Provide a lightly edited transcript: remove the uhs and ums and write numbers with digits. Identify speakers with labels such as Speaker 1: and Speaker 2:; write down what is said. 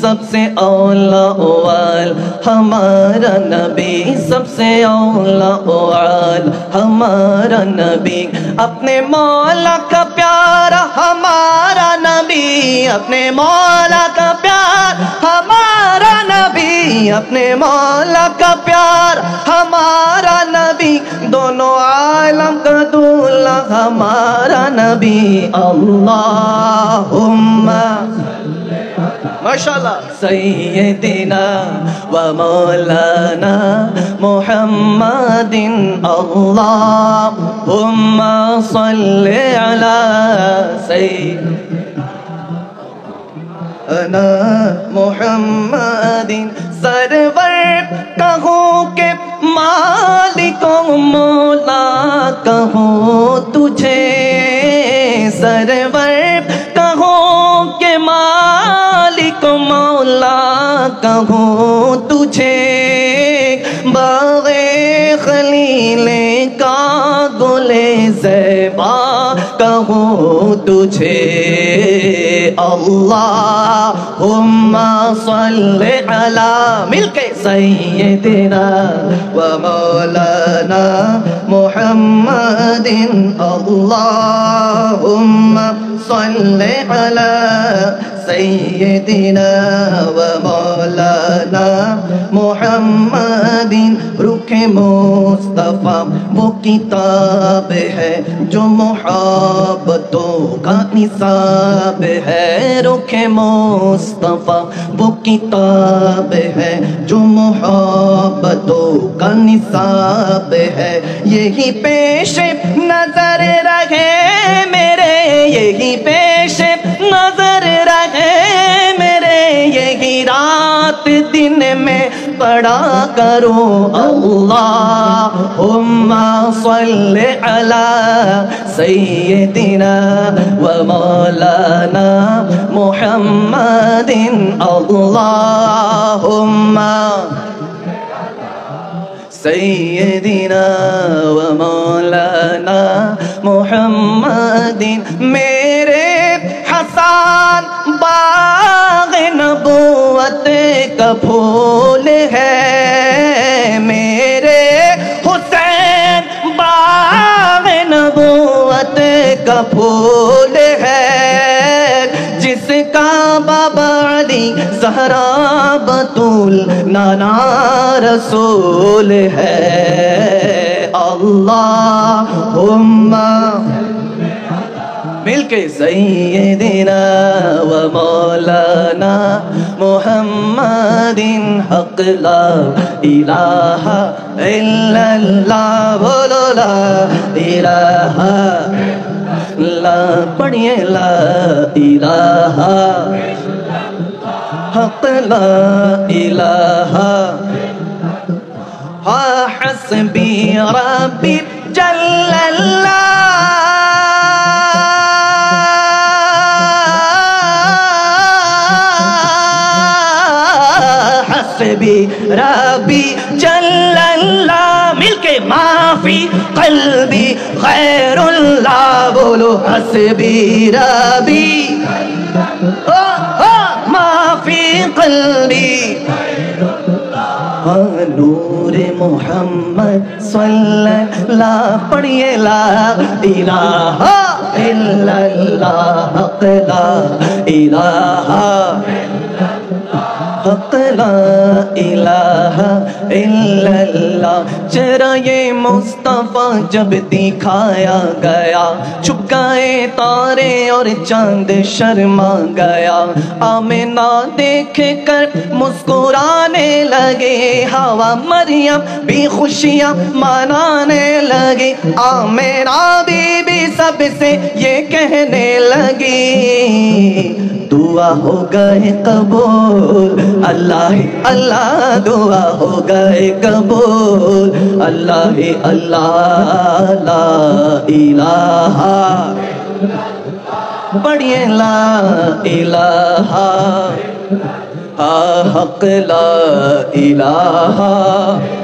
Speaker 1: سب سے اولا اول ہمارا نبی سب سے اولا اول ہمارا نبی اپنے مولا کا پیارا ہمارا نبی اپنے مولا کا پیار ہمارا نبی اپنے مولا کا پیار ہمارا نبی دونوں عالم کا دولہ ہمارا نبی اللہم ماشاءاللہ سیدنا و مولانا محمد اللہم صلی علی سیدنا محمد سرور کہوں کہ مالک و مولا کہوں تجھے سرور کہوں کہ مالک و مولا کہوں تجھے باغ خلیل کا گل زیبا کہوں تجھے اللہم صلی علی مل کے سیدنا و مولانا محمد اللہم صلی علی سیدنا و مولانا محمد رخ مصطفیٰ وہ کتاب ہے جو محبتوں کا نصاب ہے رخ مصطفیٰ وہ کتاب ہے جو محبتوں کا نصاب ہے یہی پیش نظر رہے میرے یہی پیش نظر رہے میرے یہی رات دن میں پڑھا کرو اللہم صلی علی سیدنا و مولانا محمد اللہم سیدنا و مولانا محمد میرے حسن باغ نبوت کا پھول ہے میرے حسین باغ نبوت کا پھول ہے جس کا بابا علی زہرا بطول نانا رسول ہے اللہم مل کے سیدنا و مولانا محمد حق لا الہ الا اللہ بولو لا الہ لا پڑھئے لا الہ حق لا الہ حسبی ربی جل اللہ حسبی ربی جل اللہ مل کے معافی قلبی غیر اللہ بولو حسبی ربی معافی قلبی نور محمد صلی اللہ پڑھئے لا الہ الا اللہ حق لا الہ حق لا الہ الا اللہ چہرہ یہ مصطفیٰ جب دکھایا گیا چھپ گئے تارے اور چاند شرما گیا آمنہ دیکھ کر مسکرانے لگے ہوا مریم بھی خوشیاں منانے لگی آمنہ بی بی سب سے یہ کہنے لگی دعا ہو گئے قبول اللہ اللہ دعا ہو گئے قبول اللہ اللہ لا الہ پڑھئے لا الہ حق لا الہ